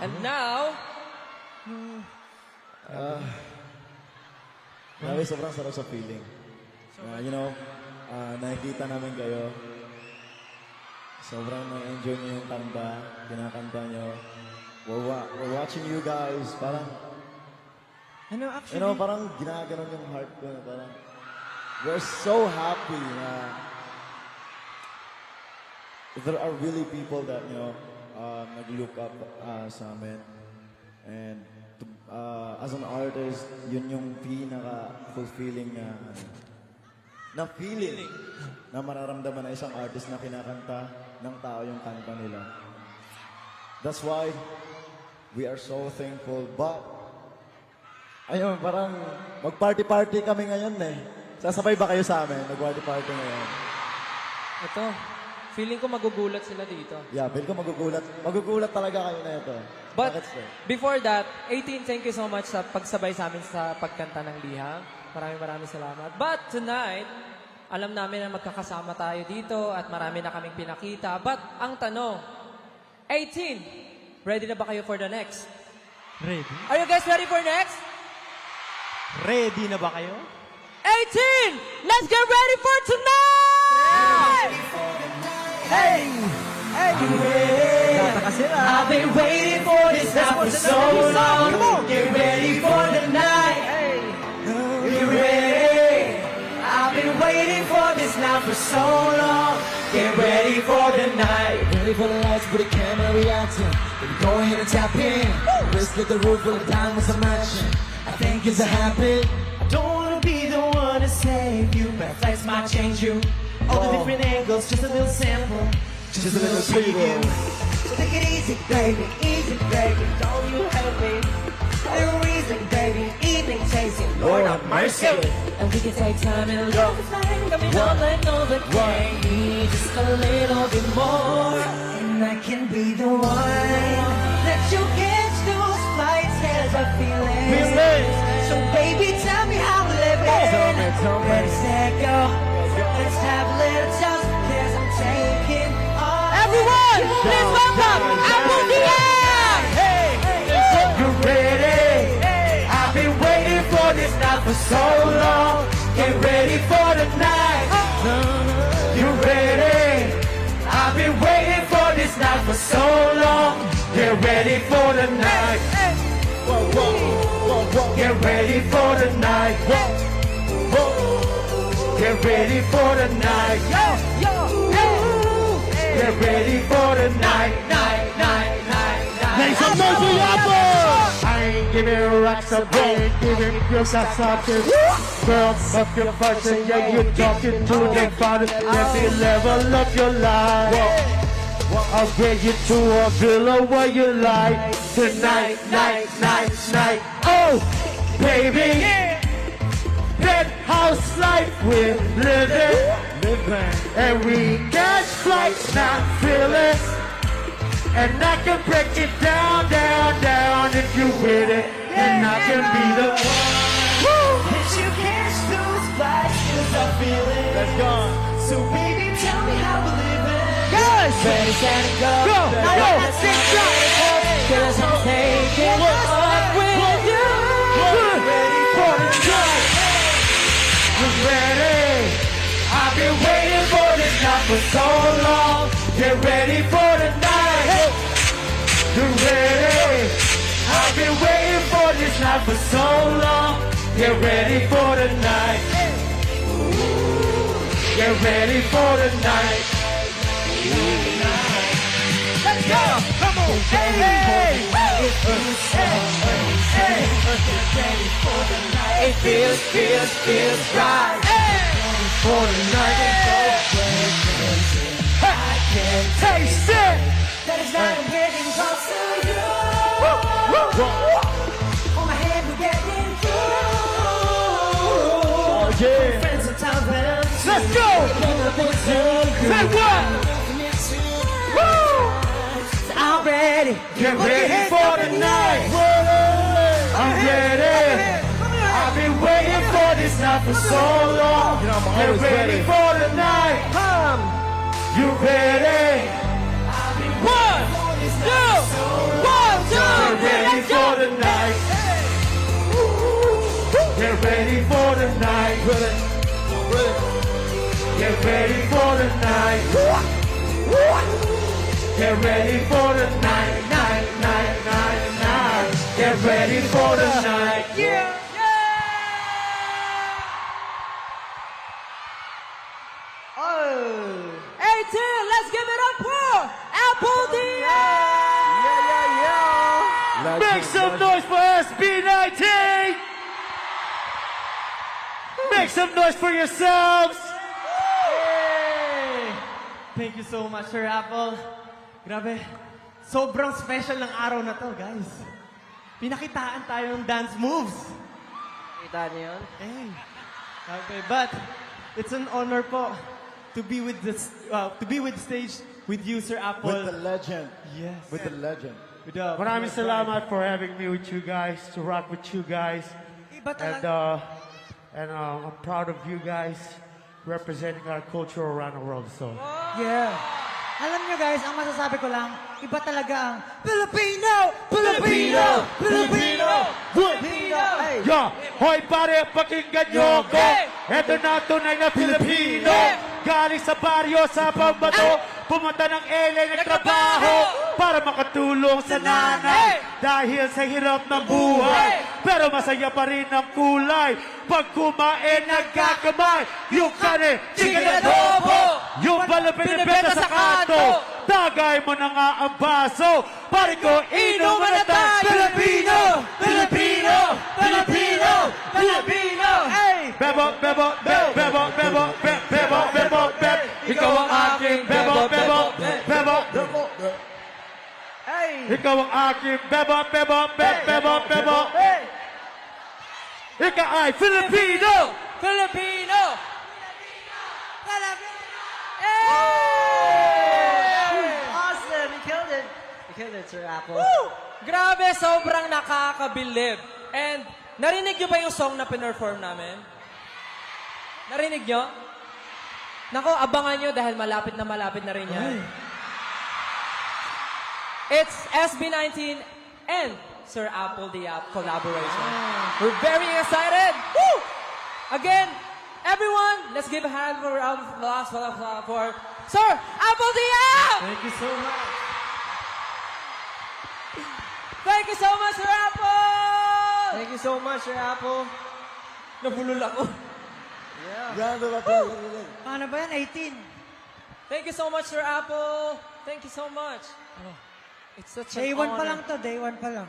And now, Grabe, sobrang sarap sa feeling. Nakikita namin kayo. Sobrang na-enjoy niyo yung kanta, kinakanta niyo. We're watching you guys. Parang, Actually, parang ginaganon yung heart ko. Parang, we're so happy na there are really people that, nag-look up sa amin. And as an artist, yun yung pinaka-fulfilling na feeling na mararamdaman na isang artist na kinakanta ng tao yung kanta nila. That's why we are so thankful. But, ayun, parang mag-party-party kami ngayon eh. Sasabay ba kayo sa amin? Mag-party-party ngayon. ito, feeling ko magugulat sila dito. Yeah, feel ko magugulat. Magugulat talaga kayo na ito. But Bakit, sir? before that, 18, thank you so much sa pagsabay sa amin sa pagkanta ng Liham. Maraming salamat. But tonight, alam namin na magkakasama tayo dito at marami na kaming pinakita. But ang tanong, 18, ready na ba kayo for the next? ready? Are you guys ready for next? Ready na ba kayo? 18, let's get ready for tonight! Hey! Tataka sila. I've been waiting for this now for so long. Get ready for the night. Get ready. I've been waiting for this now for so long. Get ready for the night. Ready for the lights, but the camera reacting. Then go ahead and tap in. Let's get the roof full of diamonds I'm matching. I think it's a habit. I don't wanna be the one to save you, but flights might change you. All the different angles, just a little sample. Just a little preview. So take it easy, baby, don't you hurt me. A little reason, baby, evening tasting, Lord have mercy. And we can take time and love the flame, coming on like Novocaine. Just a little bit more, and I can be the one that you catch those flights as I feel it. So baby, tell me how we're living. Let's let go, let's have a little toast, 'cause I'm taking all. Everyone, please welcome Apple DM! Hey, you ready? I've been waiting for this now for so long. Get ready for the night. You ready? I've been waiting for this now for so long. Get ready for the night. Get ready for the night. Get ready for the night. Get ready for the night. Make some noise for Apple! I ain't giving rocks up, I ain't giving girls a something. Girls up your function, yeah, you talking to the father. Let me level up your life. I'll get you to a villa where you like. Tonight, night. Oh, baby, penthouse life we're living. And we catch flights, not feelings. And I can break it down if you with it. And I can be the one that you catch those flights, 'cause I feel it. Let's go. So baby, tell me how we're living. Guys! Ready, set, go. Go! Let's get started. 'Cause I'm taking off with you. Ready for the night. We're ready. I've been waiting for this now for so long. Get ready for the night. You ready? I've been waiting for this now for so long. Get ready for the night. Get ready for the night. Let's go! Come on! Hey! Get ready for the night. It feels right. Ready for the night. I can taste it. That is not I'm getting close to you. On my hand we're getting through. Oh, yeah. Friends and time friends. Let's go! Say what? Woo! So I'm ready. Get ready for the night. I'm ready. I've been waiting for this night for so long. I'm always Get ready ready. for the night. You ready? One, two, Get ready for the night, night, night, night, night. Get ready for the night. Yeah. Oh. 18, let's give it up for Apple Diaz! Legend, Make some legend. noise for SB19! Make some noise for yourselves! Hey! Thank you so much, Sir Apple. Grabe, sobrang special ng araw na to, guys. Pinakitaan tayo ng dance moves. Kita niyo yun? Hey. Okay, but it's an honor po to be with the stage with you, Sir Apple. With the legend. Yes. With the legend. With the- Maraming salamat for having me with you guys, to rock with you guys. And I'm proud of you guys representing our culture around the world. So. Yeah. Alam nyo guys, ang masasabi ko lang, iba talaga ang Filipino! Filipino! Filipino! Filipino! Hey! Yeah! Hoy pare, pakinggan nyo ko! Eto na tunay na Pilipino! Galing sa baryo, sa pambato, pumunta ng LA nagtrabaho para makatulong sa nanay dahil sa hirap ng buhay. Pero masaya pa rin ang kulay pag kumain nagkakamay. Yung kane, chicken adobo! Yung balapinipeta sa kanto, tagay mo na nga ang baso. Pare ko, inom na tayo! Pilipino! Pilipino! Pilipino! Pilipino! Bebo, bebo, bebo, bebo, bebo, bebo, bebo, bebo. Ikaw ang aking bebo, bebo, bebo. Ikaw ang aking bebo, bebo, bebo, bebo. Ikaw ay Filipino! Filipino! Awesome! You killed it! You killed it, Sir Apple. Grabe, sobrang nakakabilib. And narinig nyo ba yung song na pinerform namin? Narinig nyo? Nako, abangan nyo dahil malapit na rin yan. It's SB19 and Sir Apple Diaz collaboration. We're very excited! Woo! Again, everyone, let's give a hand for Sir Apple Diaz! Thank you so much. Thank you so much, Sir Apple! Thank you so much, Sir Apple. Nabulol ako. Round of applause. Ano ba yan? 18. Thank you so much, Sir Apple. Thank you so much. Oh, it's such an Day 1 pa honor. lang to, day 1 pa lang.